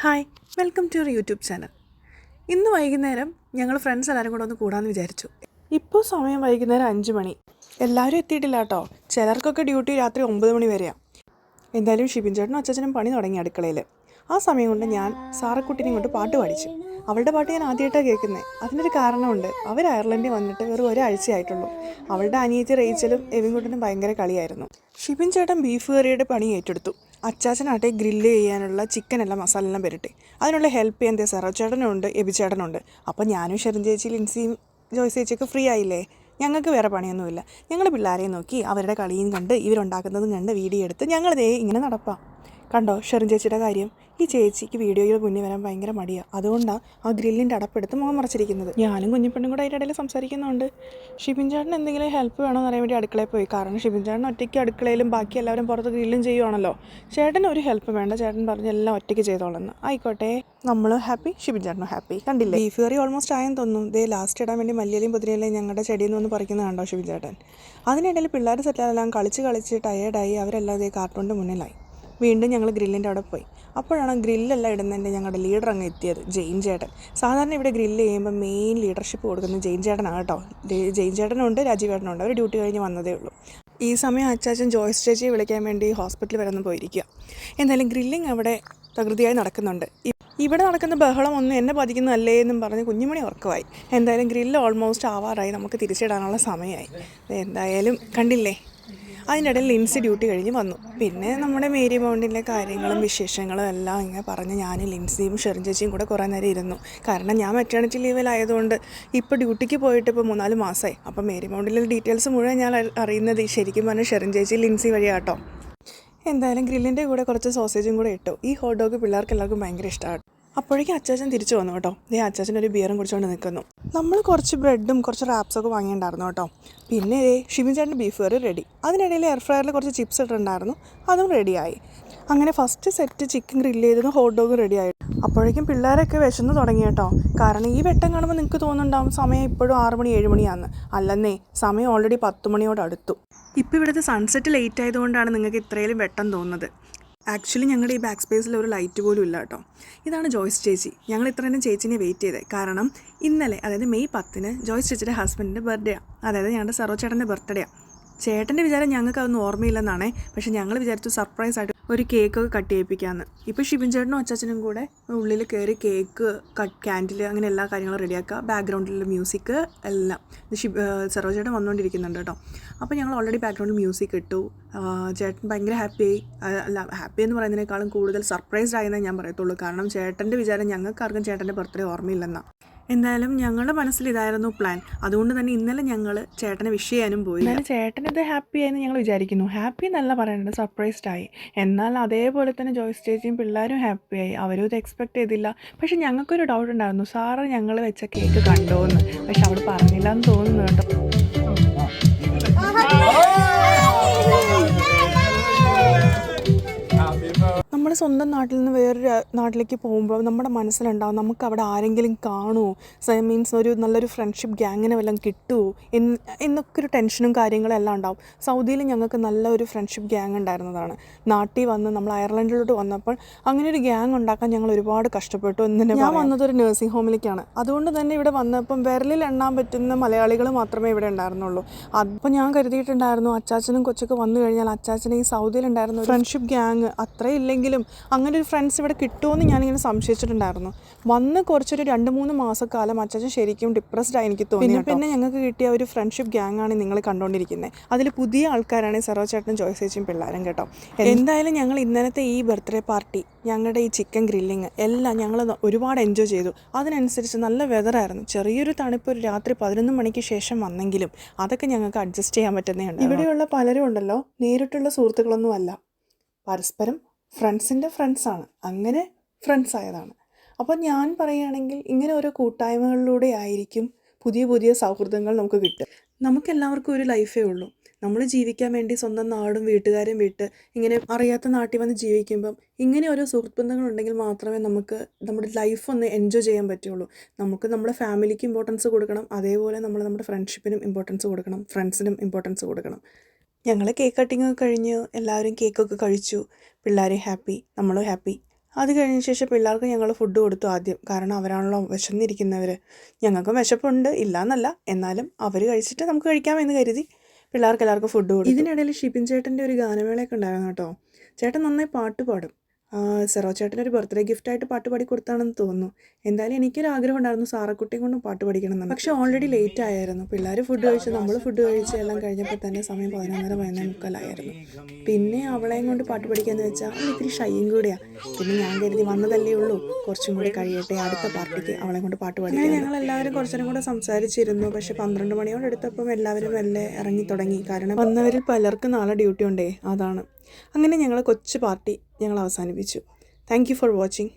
Hi, welcome to your YouTube channel. ഇന്ന് വൈകുന്നേരം ഞങ്ങൾ ഫ്രണ്ട്സ് എല്ലാവരും കൂടെ ഒന്ന് കൂടാമെന്ന് വിചാരിച്ചു. ഇപ്പോൾ സമയം വൈകുന്നേരം 5 മണി. എല്ലാവരും എത്തിയിട്ടില്ല കേട്ടോ. ചിലർക്കൊക്കെ ഡ്യൂട്ടി രാത്രി 9 മണി വരെയാണ്. എന്തായാലും ഷിബിൻ ചേട്ടനും അച്ചാച്ചനും പണി തുടങ്ങി അടുക്കളയിൽ. ആ സമയം കൊണ്ട് ഞാൻ സാറക്കുട്ടിനെയും കൊണ്ട് പാട്ട് പാടിച്ചു. അവളുടെ പാട്ട് ഞാൻ ആദ്യമായിട്ടാണ് കേൾക്കുന്നത്. അതിനൊരു കാരണമുണ്ട്. അവർ അയർലൻഡിൽ വന്നിട്ട് വെറും ഒരാഴ്ചയായിട്ടുള്ളൂ. അവളുടെ അനിയത്തി റേച്ചലും എവിൻകുട്ടനും ഭയങ്കര കളിയായിരുന്നു. ഷിബിൻ ചേട്ടൻ ബീഫ് കറിയുടെ പണി ഏറ്റെടുത്തു. അച്ചാച്ചനാട്ടെ ഗ്രില്ല് ചെയ്യാനുള്ള ചിക്കനെല്ലാം മസാലെല്ലാം വരട്ടെ. അതിനുള്ള ഹെൽപ്പ് ചെയ്യാൻ സെറോച്ചേട്ടനുണ്ട്, എബിച്ചേട്ടനുണ്ട്. അപ്പോൾ ഞാനും ഷെറിൻ ചേച്ചി, ലിൻസിയും ജോയ്സ് ചേച്ചിയൊക്കെ ഫ്രീ ആയില്ലേ. ഞങ്ങൾക്ക് വേറെ പണിയൊന്നുമില്ല. ഞങ്ങൾ പിള്ളേരെയും നോക്കി അവരുടെ കളിയും കണ്ട് ഇവരുണ്ടാക്കുന്നതും കണ്ട് വീഡിയോ എടുത്ത് ഞങ്ങളിതേ ഇങ്ങനെ നടപ്പാം. കണ്ടോ ഷെറിൻ ചേച്ചിയുടെ കാര്യം. ഈ ചേച്ചിക്ക് വീഡിയോയിൽ മുന്നിൽ വരാൻ ഭയങ്കര മടിയാണ്. അതുകൊണ്ടാണ് ആ ഗ്രില്ലിൻ്റെ അടപ്പെടുത്ത് മുഖം മറച്ചിരിക്കുന്നത്. ഞാനും കുഞ്ഞിപ്പെണ്ണും കൂടെ അതിൻ്റെ ഇടയിൽ സംസാരിക്കുന്നുണ്ട്. ഷിബിൻ ചേട്ടൻ എന്തെങ്കിലും ഹെൽപ്പ് വേണമെന്ന് അറിയാൻ വേണ്ടി അടുക്കളയിൽ പോയി. കാരണം ഷിബിൻ ചേട്ടൻ ഒറ്റയ്ക്ക് അടുക്കളയിലും ബാക്കി എല്ലാവരും പുറത്ത് ഗ്രില്ലും ചെയ്യുവാണല്ലോ. ചേട്ടൻ ഒരു ഹെൽപ്പ് വേണ്ട. ചേട്ടൻ പറഞ്ഞ് എല്ലാം ഒറ്റയ്ക്ക് ചെയ്തോളെന്ന്. ആയിക്കോട്ടെ, നമ്മൾ ഹാപ്പി, ഷിബിൻ ചേട്ടനും ഹാപ്പി. കണ്ടില്ലേ, ബീഫ് കറി ഓൾമോസ്റ്റ് ആയെന്ന് തോന്നുന്നു. ദേ ലാസ്റ്റ് ഇടാൻ വേണ്ടി മല്ലിയിലും പുതിനയിലും ഞങ്ങളുടെ ചെടിയിൽ നിന്ന് വന്ന് പറിക്കുന്നത് കണ്ടോ ഷിബിൻ ചേട്ടൻ. അതിനിടയിൽ പിള്ളേർ സെറ്റെല്ലാം കളിച്ച് ടയേർഡായി അവരെല്ലാം ദേ കാർട്ടൂണിൻ്റെ മുന്നിലായി. വീണ്ടും ഞങ്ങൾ ഗ്രില്ലിൻ്റെ അവിടെ പോയി. അപ്പോഴാണ് ഗ്രില്ലെല്ലാം ഇടുന്നതിൻ്റെ ഞങ്ങളുടെ ലീഡർ അങ്ങ് എത്തിയത്, ജെയിൻ ചേട്ടൻ. സാധാരണ ഇവിടെ ഗ്രില്ല് ചെയ്യുമ്പോൾ മെയിൻ ലീഡർഷിപ്പ് കൊടുക്കുന്നത് ജെയിൻ ചേട്ടനാണ് കേട്ടോ. ജെയിൻ ചേട്ടനുണ്ട്, രാജീവ് ചേട്ടനുണ്ട്. അവർ ഡ്യൂട്ടി കഴിഞ്ഞ് വന്നതേ ഉള്ളൂ. ഈ സമയം അച്ചാച്ചൻ ജോയ്സ് ചേച്ചിയെ വിളിക്കാൻ വേണ്ടി ഹോസ്പിറ്റലിൽ വരെ ഒന്ന് പോയിരിക്കുക. എന്തായാലും ഗ്രില്ലിങ് അവിടെ തകൃതിയായി നടക്കുന്നുണ്ട്. ഇവിടെ നടക്കുന്ന ബഹളം ഒന്നും എന്നെ ബാധിക്കുന്നതല്ലേ എന്നും പറഞ്ഞ് കുഞ്ഞുമണി ഉറക്കമായി. എന്തായാലും ഗ്രില്ല് ഓൾമോസ്റ്റ് ആവാറായി. നമുക്ക് തിരിച്ചിടാനുള്ള സമയമായി. എന്തായാലും കണ്ടില്ലേ, അതിനിടയിൽ ലിൻസി ഡ്യൂട്ടി കഴിഞ്ഞ് വന്നു. പിന്നെ നമ്മുടെ മേരി മൗണ്ടിലെ കാര്യങ്ങളും വിശേഷങ്ങളും എല്ലാം ഇങ്ങനെ പറഞ്ഞ് ഞാനും ലിൻസിയും ഷെറിൻ ചേച്ചിയും കൂടെ കുറേ നേരം ഇരുന്നു. കാരണം ഞാൻ മെറ്റേണിറ്റി ലീവിലായതുകൊണ്ട് ഇപ്പോൾ ഡ്യൂട്ടിക്ക് പോയിട്ട് ഇപ്പോൾ 3-4 മാസമായി. അപ്പോൾ മേരി മൗണ്ടിലെ ഡീറ്റെയിൽസ് മുഴുവൻ ഞാൻ അറിയുന്നത് ശരിക്കും പറഞ്ഞാൽ ഷെറിൻ ചേച്ചി ലിൻസി വഴിയാട്ടോ. എന്തായാലും ഗ്രില്ലിൻ്റെ കൂടെ കുറച്ച് സോസേജും കൂടെ ഇട്ടു. ഈ ഹോട്ട് ഡോഗ് പിള്ളേർക്ക് എല്ലാവർക്കും ഭയങ്കര ഇഷ്ടമാണ്. അപ്പോഴേക്കും അച്ചാച്ചൻ തിരിച്ചു വന്നു കേട്ടോ. അച്ചാച്ചൻ ഒരു ബിയറും കുടിച്ചുകൊണ്ട് നിൽക്കുന്നു. നമ്മൾ കുറച്ച് ബ്രെഡും കുറച്ച് റാപ്സൊക്കെ വാങ്ങിയിട്ടുണ്ടായിരുന്നു കേട്ടോ. പിന്നെ ഷിബിൻ ചേട്ടൻ്റെ ബീഫ് കറി റെഡി. അതിനിടയിൽ എയർ ഫ്രയറിൽ കുറച്ച് ചിപ്സ് ഇട്ടിട്ടുണ്ടായിരുന്നു, അതും റെഡിയായി. അങ്ങനെ ഫസ്റ്റ് സെറ്റ് ചിക്കൻ ഗ്രില്ല് ചെയ്തതും ഹോട്ട് ഡോഗ് റെഡിയായി. അപ്പോഴേക്കും പിള്ളേരൊക്കെ വിശന്ന് തുടങ്ങി കേട്ടോ. കാരണം ഈ വെട്ടം കാണുമ്പോൾ നിങ്ങൾക്ക് തോന്നുന്നുണ്ടാവും സമയം ഇപ്പോഴും 6 മണി 7 മണിയാണെന്ന്. അല്ലെന്നേ, സമയം ഓൾറെഡി 10 മണിയോട് അടുത്തു. ഇപ്പോൾ ഇവിടുത്തെ സൺസെറ്റ് ലേറ്റ് ആയതുകൊണ്ടാണ് നിങ്ങൾക്ക് ഇത്രയും വെട്ടം തോന്നുന്നത്. ആക്ച്വലി ഞങ്ങളുടെ ഈ ബാക്ക് സ്പേസിൽ ഒരു ലൈറ്റ് പോലും ഇല്ല കേട്ടോ. ഇതാണ് ജോയ്സ് ചേച്ചി. ഞങ്ങൾ ഇത്രയും ചേച്ചിനെ വെയിറ്റ് ചെയ്തത് കാരണം ഇന്നലെ, അതായത് മെയ് 10-ന് ജോയ്സ് ചേച്ചിയുടെ ഹസ്ബൻഡിൻ്റെ ബർത്ത്ഡേയാണ്. അതായത് ഞങ്ങളുടെ സെറോ ചേട്ടൻ്റെ ബർത്ത്ഡേയാണ്. ചേട്ടൻ്റെ വിചാരം ഞങ്ങൾക്ക് അതൊന്നും ഓർമ്മയില്ലെന്നാണേ. പക്ഷേ ഞങ്ങൾ വിചാരിച്ചു സർപ്രൈസായിട്ട് ഒരു കേക്കൊക്കെ കട്ട് ചെയ്യിപ്പിക്കാമെന്ന്. ഇപ്പോൾ ഷിബിൻ ചേട്ടനും അച്ചാച്ചനും കൂടെ ഉള്ളിൽ കയറി കേക്ക് ക്യാൻഡിൽ അങ്ങനെ എല്ലാ കാര്യങ്ങളും റെഡിയാക്കുക. ബാക്ക്ഗ്രൗണ്ടിൽ മ്യൂസിക് എല്ലാം. സെറോ ചേട്ടൻ വന്നുകൊണ്ടിരിക്കുന്നുണ്ട് കേട്ടോ. അപ്പോൾ ഞങ്ങൾ ഓൾറെഡി ബാക്ക്ഗ്രൗണ്ടിൽ മ്യൂസിക് ഇട്ടു. ചേട്ടൻ ഭയങ്കര ഹാപ്പിയായി. അല്ല, ഹാപ്പി എന്ന് പറയുന്നതിനേക്കാളും കൂടുതൽ സർപ്രൈസ്ഡ് ആയെന്നേ ഞാൻ പറയത്തുള്ളൂ. കാരണം ചേട്ടൻ്റെ വിചാരം ഞങ്ങൾക്കാർക്കും ചേട്ടൻ്റെ ബർത്ത്ഡേ ഓർമ്മയില്ലെന്നാണ്. എന്തായാലും ഞങ്ങളുടെ മനസ്സിൽ ഇതായിരുന്നു പ്ലാൻ. അതുകൊണ്ട് തന്നെ ഇന്നലെ ഞങ്ങൾ ചേട്ടനെ വിഷ് ചെയ്യാനും പോയി. എന്നാലും ചേട്ടൻ ഇത് ഹാപ്പി ആയെന്ന് ഞങ്ങൾ വിചാരിക്കുന്നു. ഹാപ്പി എന്നല്ല പറയേണ്ടത്, സർപ്രൈസ്ഡ് ആയി. എന്നാൽ അതേപോലെ തന്നെ ജോയ്സ് ചേച്ചിയും പിള്ളേരും ഹാപ്പിയായി. അവരും ഇത് എക്സ്പെക്ട് ചെയ്തില്ല. പക്ഷെ ഞങ്ങൾക്കൊരു ഡൗട്ട് ഉണ്ടായിരുന്നു, സാറ് ഞങ്ങൾ വെച്ച കേക്ക് കണ്ടോ എന്ന്. പക്ഷെ അവിടെ പറഞ്ഞില്ല എന്ന് തോന്നുന്നു കേട്ടോ. നമ്മുടെ സ്വന്തം നാട്ടിൽ നിന്ന് വേറൊരു നാട്ടിലേക്ക് പോകുമ്പോൾ നമ്മുടെ മനസ്സിലുണ്ടാവും നമുക്ക് അവിടെ ആരെങ്കിലും കാണുമോ, മീൻസ് ഒരു നല്ലൊരു ഫ്രണ്ട്ഷിപ്പ് ഗ്യാങ്ങിനെ വല്ലതും കിട്ടുമോ എന്നൊക്കെ ഒരു ടെൻഷനും കാര്യങ്ങളും എല്ലാം ഉണ്ടാവും. സൗദിയിൽ ഞങ്ങൾക്ക് നല്ലൊരു ഫ്രണ്ട്ഷിപ്പ് ഗ്യാങ് ഉണ്ടായിരുന്നതാണ്. നാട്ടിൽ വന്ന് നമ്മൾ അയർലൻഡിലോട്ട് വന്നപ്പോൾ അങ്ങനെ ഒരു ഗ്യാങ് ഉണ്ടാക്കാൻ ഞങ്ങൾ ഒരുപാട് കഷ്ടപ്പെട്ടു. ഞാൻ വന്നതൊരു നഴ്സിംഗ് ഹോമിലേക്കാണ്. അതുകൊണ്ട് തന്നെ ഇവിടെ വന്നപ്പം വിരലിൽ എണ്ണാൻ പറ്റുന്ന മലയാളികൾ മാത്രമേ ഇവിടെ ഉണ്ടായിരുന്നുള്ളൂ. അപ്പോൾ ഞാൻ കരുതിയിട്ടുണ്ടായിരുന്നു അച്ചാച്ചനും കൊച്ചൊക്കെ വന്നു കഴിഞ്ഞാൽ അച്ചാച്ചനെ ഈ സൗദിയിലുണ്ടായിരുന്ന ഫ്രണ്ട്ഷിപ്പ് ഗ്യാങ് അത്രയും ഇല്ലെങ്കിലും അങ്ങനെ ഒരു ഫ്രണ്ട്സ് ഇവിടെ കിട്ടുമെന്ന് ഞാനിങ്ങനെ സംശയിച്ചിട്ടുണ്ടായിരുന്നു. വന്ന് കുറച്ചൊരു 2-3 മാസക്കാലം അച്ചാച്ചൻ ശരിക്കും ഡിപ്രസ്ഡ് ആയി എനിക്ക് തോന്നി. പിന്നെ ഞങ്ങൾക്ക് കിട്ടിയ ഒരു ഫ്രണ്ട്ഷിപ്പ് ഗ്യാങ് ആണ് നിങ്ങൾ കണ്ടുകൊണ്ടിരിക്കുന്നത്. അതിൽ പുതിയ ആൾക്കാരാണ് സെറോ ചേട്ടനും ജോയ്സ് ചേച്ചിയും പിള്ളേരും കേട്ടോ. എന്തായാലും ഞങ്ങൾ ഇന്നലത്തെ ഈ ബർത്ത്ഡേ പാർട്ടി, ഞങ്ങളുടെ ഈ ചിക്കൻ ഗ്രില്ലിങ് എല്ലാം ഞങ്ങൾ ഒരുപാട് എൻജോയ് ചെയ്തു. അതിനനുസരിച്ച് നല്ല വെതറായിരുന്നു. ചെറിയൊരു തണുപ്പ് ഒരു രാത്രി 11 മണിക്ക് ശേഷം വന്നെങ്കിലും അതൊക്കെ ഞങ്ങൾക്ക് അഡ്ജസ്റ്റ് ചെയ്യാൻ പറ്റുന്നതാണ്. ഇവിടെയുള്ള പലരും ഉണ്ടല്ലോ, നേരിട്ടുള്ള സുഹൃത്തുക്കളൊന്നും അല്ല, പരസ്പരം ഫ്രണ്ട്സിൻ്റെ ഫ്രണ്ട്സാണ്. അങ്ങനെ ഫ്രണ്ട്സ് ആയതാണ്. അപ്പോൾ ഞാൻ പറയുകയാണെങ്കിൽ ഇങ്ങനെ ഓരോ കൂട്ടായ്മകളിലൂടെ ആയിരിക്കും പുതിയ പുതിയ സൗഹൃദങ്ങൾ നമുക്ക് കിട്ടുക. നമുക്കെല്ലാവർക്കും ഒരു ലൈഫേ ഉള്ളൂ. നമ്മൾ ജീവിക്കാൻ വേണ്ടി സ്വന്തം നാടും വീട്ടുകാരും വിട്ട് ഇങ്ങനെ അറിയാത്ത നാട്ടിൽ വന്ന് ജീവിക്കുമ്പം ഇങ്ങനെ ഓരോ സുഹൃത്ത് ബന്ധങ്ങളുണ്ടെങ്കിൽ മാത്രമേ നമുക്ക് നമ്മുടെ ലൈഫ് ഒന്ന് എൻജോയ് ചെയ്യാൻ പറ്റുള്ളൂ. നമുക്ക് നമ്മുടെ ഫാമിലിക്ക് ഇമ്പോർട്ടൻസ് കൊടുക്കണം, അതേപോലെ നമ്മൾ നമ്മുടെ ഫ്രണ്ട്ഷിപ്പിനും ഇമ്പോർട്ടൻസ് കൊടുക്കണം, ഫ്രണ്ട്സിനും ഇമ്പോർട്ടൻസ് കൊടുക്കണം. ഞങ്ങൾ കേക്ക് കട്ടിങ്ങൊക്കെ കഴിഞ്ഞ് എല്ലാവരും കേക്കൊക്കെ കഴിച്ചു. പിള്ളേർ ഹാപ്പി, നമ്മളും ഹാപ്പി. അത് കഴിഞ്ഞ ശേഷം പിള്ളേർക്ക് ഞങ്ങൾ ഫുഡ് കൊടുത്തു ആദ്യം. കാരണം അവരാണല്ലോ വിശന്നിരിക്കുന്നവർ. ഞങ്ങൾക്കും വിശപ്പുണ്ട്, ഇല്ലയെന്നല്ല. എന്നാലും അവർ കഴിച്ചിട്ട് നമുക്ക് കഴിക്കാമെന്ന് കരുതി പിള്ളേർക്ക് എല്ലാവർക്കും ഫുഡ് കൊടുത്തു. ഇതിനിടയിൽ ഷിബിൻ ചേട്ടൻ്റെ ഒരു ഗാനമേളയൊക്കെ ഉണ്ടായിരുന്നു കേട്ടോ. ചേട്ടൻ നന്നായി പാട്ട് പാടും. സെറോ ചേട്ടനൊരു ബർത്ത്ഡേ ഗിഫ്റ്റായിട്ട് പാട്ട് പാടി കൊടുത്താണെന്ന് തോന്നുന്നു. എന്തായാലും എനിക്കൊരു ആഗ്രഹം ഉണ്ടായിരുന്നു സാറക്കുട്ടിയും കൊണ്ടും പാട്ട് പഠിക്കണമെന്ന്. പക്ഷേ ഓൾറെഡി ലേറ്റ് ആയിരുന്നു. പിള്ളേർ ഫുഡ് കഴിച്ച് നമ്മൾ ഫുഡ് കഴിച്ച് എല്ലാം കഴിഞ്ഞപ്പോൾ തന്നെ സമയം 11:30 പിന്നെ അവളെയും കൊണ്ട് പാട്ട് പഠിക്കാമെന്ന് വെച്ചാൽ അവൾ ഇത്തിരി ഷൈയും കൂടിയാണ്. പിന്നെ ഞാൻ കരുതി വന്നതല്ലേ ഉള്ളൂ, കുറച്ചും കൂടി കഴിയട്ടെ, അടുത്ത പാർട്ടിക്ക് അവളെ കൊണ്ട് പാട്ട് പഠിക്കാൻ. ഞങ്ങളെല്ലാവരും കുറച്ചേരം കൂടെ സംസാരിച്ചിരുന്നു. പക്ഷേ 12 മണിയോട് എടുത്തപ്പം എല്ലാവരും മെല്ലെ ഇറങ്ങി തുടങ്ങി. കാരണം വന്നവരിൽ പലർക്കും നാളെ ഡ്യൂട്ടി ഉണ്ടേ, അതാണ്. അങ്ങനെ ഞങ്ങൾ കൊച്ചു പാർട്ടി ഞങ്ങൾ അവസാനിപ്പിച്ചു. Thank you for watching.